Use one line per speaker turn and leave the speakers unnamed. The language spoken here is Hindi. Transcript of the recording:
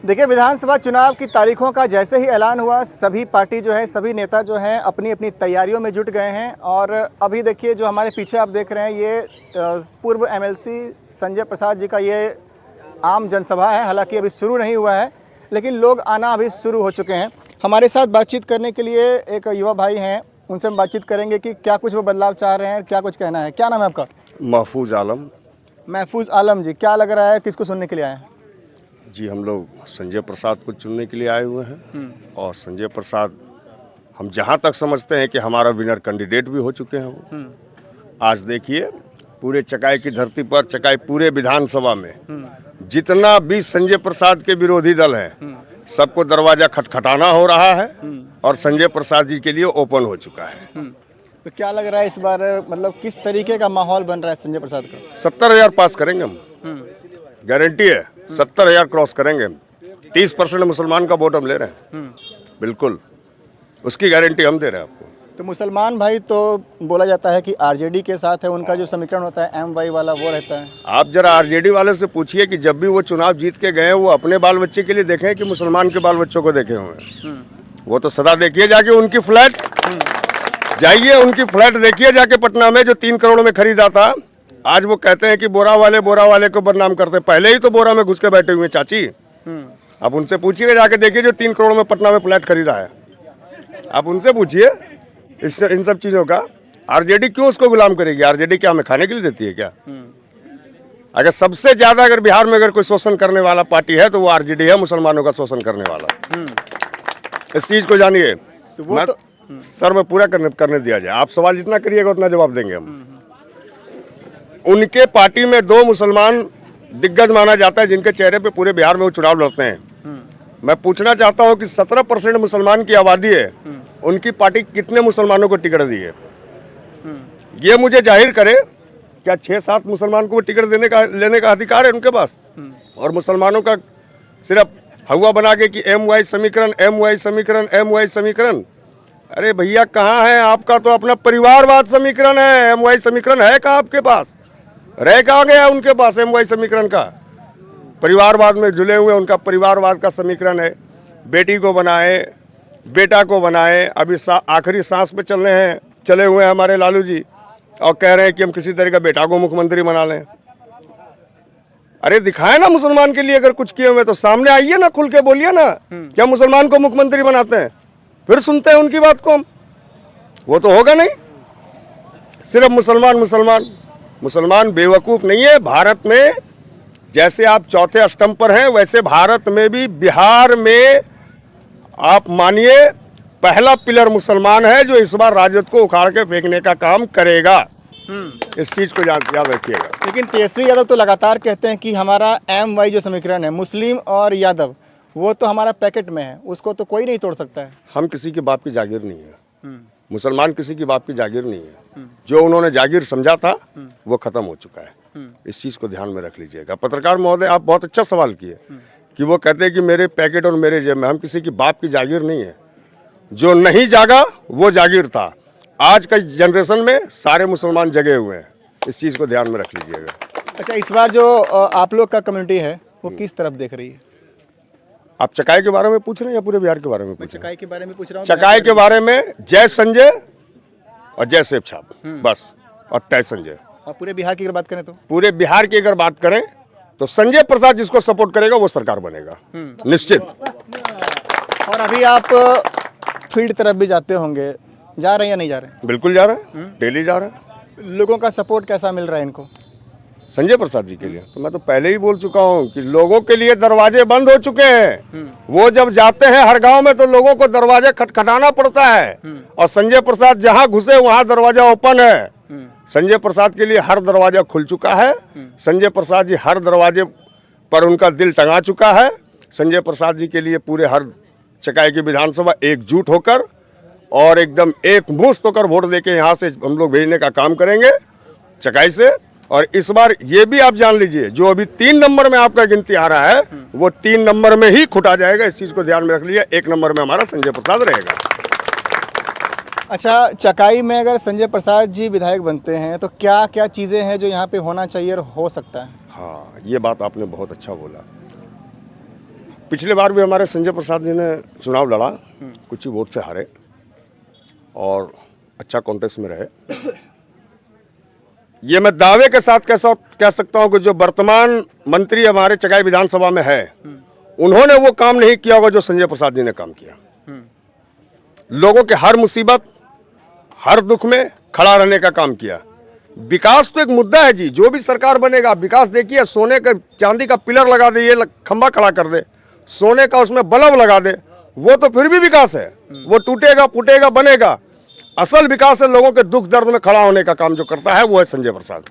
देखिए, विधानसभा चुनाव की तारीखों का जैसे ही ऐलान हुआ, सभी पार्टी जो है, सभी नेता जो हैं अपनी अपनी तैयारियों में जुट गए हैं। और अभी देखिए, जो हमारे पीछे आप देख रहे हैं, ये पूर्व एमएलसी संजय प्रसाद जी का ये आम जनसभा है। हालांकि अभी शुरू नहीं हुआ है, लेकिन लोग आना अभी शुरू हो चुके हैं। हमारे साथ बातचीत करने के लिए एक युवा भाई हैं, उनसे हम बातचीत करेंगे कि क्या कुछ वो बदलाव चाह रहे हैं, क्या कुछ कहना है। क्या नाम है आपका?
महफूज आलम।
महफूज आलम जी, क्या लग रहा है, किसको सुनने के लिए आए हैं?
जी, हम लोग संजय प्रसाद को चुनने के लिए आए हुए हैं। और संजय प्रसाद, हम जहां तक समझते हैं कि हमारा विनर कैंडिडेट भी हो चुके हैं वो। आज देखिए, पूरे चकाई की धरती पर, चकाई पूरे विधानसभा में जितना भी संजय प्रसाद के विरोधी दल हैं, सबको दरवाजा खटखटाना हो रहा है और संजय प्रसाद जी के लिए ओपन हो चुका है।
तो क्या लग रहा है इस बार, मतलब किस तरीके का माहौल बन रहा है संजय प्रसाद का?
70,000 पास करेंगे हम, गारंटी है। 70,000 क्रॉस करेंगे। 30% मुसलमान का वोट हम ले रहे हैं, बिल्कुल, उसकी गारंटी हम दे रहे हैं आपको।
तो मुसलमान भाई तो बोला जाता है कि आरजेडी के साथ है, उनका जो समीकरण होता है एमवाई वाला वो रहता है।
आप जरा आरजेडी वाले से पूछिए कि जब भी वो चुनाव जीत के गए, वो अपने बाल बच्चे के लिए देखे कि मुसलमान के बाल बच्चों को देखे हुए हैं। वो तो सदा देखिए जाके उनकी फ्लैट, जाइए उनकी फ्लैट देखिए जाके पटना में, जो 3 करोड़ में खरीदा था। आज वो कहते हैं कि बोरा वाले को बदनाम करते हैं। पहले ही तो बोरा में घुस के बैठे हुए चाची। आप उनसे पूछिए जाके, देखिए जो 3 करोड़ में पटना में फ्लैट खरीदा है, आप उनसे पूछिए इन सब चीजों का। आरजेडी क्यों उसको गुलाम करेगी? आरजेडी क्या हमें खाने के लिए देती है क्या? अगर सबसे ज्यादा अगर बिहार में अगर कोई शोषण करने वाला पार्टी है तो वो आरजेडी है, मुसलमानों का शोषण करने वाला। इस चीज को जानिए। तो सर में पूरा करने दिया जाए। आप सवाल जितना करिएगा उतना जवाब देंगे हम। उनके पार्टी में 2 मुसलमान दिग्गज माना जाता है, जिनके चेहरे पे पूरे बिहार में वो चुनाव लड़ते हैं। मैं पूछना चाहता हूं कि 17% मुसलमान की आबादी है, उनकी पार्टी कितने मुसलमानों को टिकट दी है? ये मुझे जाहिर करे। क्या 6-7 मुसलमान को टिकट लेने का अधिकार है उनके पास? और मुसलमानों का सिर्फ हवा बना के कि MY समीकरण। अरे भैया, कहाँ है आपका? तो अपना परिवारवाद समीकरण है। MY समीकरण है कहाँ आपके पास? रह कहाँ गया उनके पास MY समीकरण का? परिवारवाद में जुले हुए उनका परिवारवाद का समीकरण है। बेटी को बनाए, बेटा को बनाए। अभी आखिरी सांस पे चले हुए हैं हमारे लालू जी, और कह रहे हैं कि हम किसी तरह का बेटा को मुख्यमंत्री बना लें। अरे दिखाए ना मुसलमान के लिए अगर कुछ किए हुए तो सामने आइए ना, खुल के बोलिए ना क्या मुसलमान को मुख्यमंत्री बनाते हैं, फिर सुनते हैं उनकी बात को हम। वो तो होगा नहीं। सिर्फ मुसलमान बेवकूफ नहीं है। भारत में जैसे आप चौथे स्तंभ पर हैं, वैसे भारत में भी, बिहार में आप मानिए, पहला पिलर मुसलमान है, जो इस बार राजद को उखाड़ के फेंकने का काम करेगा। इस चीज को याद रखिएगा।
लेकिन तेजस्वी यादव तो लगातार कहते हैं कि हमारा MY जो समीकरण है, मुस्लिम और यादव, वो तो हमारा पैकेट में है, उसको तो कोई नहीं तोड़ सकता है।
हम किसी के बाप की जागीर नहीं है। मुसलमान किसी की बाप की जागीर नहीं है। जो उन्होंने जागीर समझा था वो खत्म हो चुका है। इस चीज को ध्यान में रख लीजिएगा। पत्रकार महोदय, आप बहुत अच्छा सवाल किए कि वो कहते हैं कि मेरे पैकेट और मेरे जेब में। हम किसी की बाप की जागीर नहीं है। जो नहीं जागा वो जागीर था। आज का जनरेशन में सारे मुसलमान जगे हुए हैं। इस चीज को ध्यान में रख लीजिएगा।
अच्छा, इस बार जो आप लोग का कम्युनिटी है वो किस तरफ देख रही है?
आप चकाई के बारे में पूछ रहे हैं या पूरे बिहार के बारे में पूछ रहे हैं?
चकाई के बारे में पूछ रहा हूँ।
चकाई के बारे में जय संजय और जय सेब छाप, बस, और तय संजय।
और पूरे बिहार की अगर बात करें तो?
पूरे बिहार की अगर बात करें तो संजय प्रसाद जिसको सपोर्ट करेगा वो सरकार बनेगा, निश्चित।
और अभी आप फील्ड तरफ भी जाते होंगे, जा रहे हैं या नहीं जा रहे हैं?
बिल्कुल जा रहे हैं, डेली जा रहे हैं।
लोगों का सपोर्ट कैसा मिल रहा है इनको
संजय प्रसाद जी के लिए? तो मैं तो पहले ही बोल चुका हूं कि लोगों के लिए दरवाजे बंद हो चुके हैं। वो जब जाते हैं हर गांव में तो लोगों को दरवाजे खटखटाना पड़ता है, और संजय प्रसाद जहां घुसे वहां दरवाजा ओपन है। संजय प्रसाद के लिए हर दरवाजा खुल चुका है। संजय प्रसाद जी हर दरवाजे पर उनका दिल टंगा चुका है। संजय प्रसाद जी के लिए पूरे हर चकाई की विधानसभा एकजुट होकर और एकदम एक मुश्त होकर वोट देके यहाँ से हम लोग भेजने का काम करेंगे चकाई से। और इस बार ये भी आप जान लीजिए, जो अभी 3 नंबर में आपका गिनती आ रहा है वो 3 नंबर में ही खुटा जाएगा। इस चीज को ध्यान में रख लीजिए। 1 नंबर में हमारा संजय प्रसाद रहेगा।
अच्छा, चकाई में अगर संजय प्रसाद जी विधायक बनते हैं तो क्या क्या चीज़ें हैं जो यहाँ पे होना चाहिए और हो सकता है?
हाँ, ये बात आपने बहुत अच्छा बोला। पिछले बार भी हमारे संजय प्रसाद जी ने चुनाव लड़ा, कुछ ही वोट से हारे और अच्छा कॉन्टेस्ट में रहे। ये मैं दावे के साथ कह सकता हूं कि जो वर्तमान मंत्री हमारे चकाई विधानसभा में है, उन्होंने वो काम नहीं किया होगा जो संजय प्रसाद जी ने काम किया। लोगों के हर मुसीबत, हर दुख में खड़ा रहने का काम किया। विकास तो एक मुद्दा है जी, जो भी सरकार बनेगा विकास देखिए, सोने का चांदी का पिलर लगा दे, ये खंबा खड़ा कर दे, सोने का उसमें बल्ब लगा दे, वो तो फिर भी विकास है। वो टूटेगा फूटेगा बनेगा। असल विकास है लोगों के दुख दर्द में खड़ा होने का काम जो करता है, वो है संजय प्रसाद।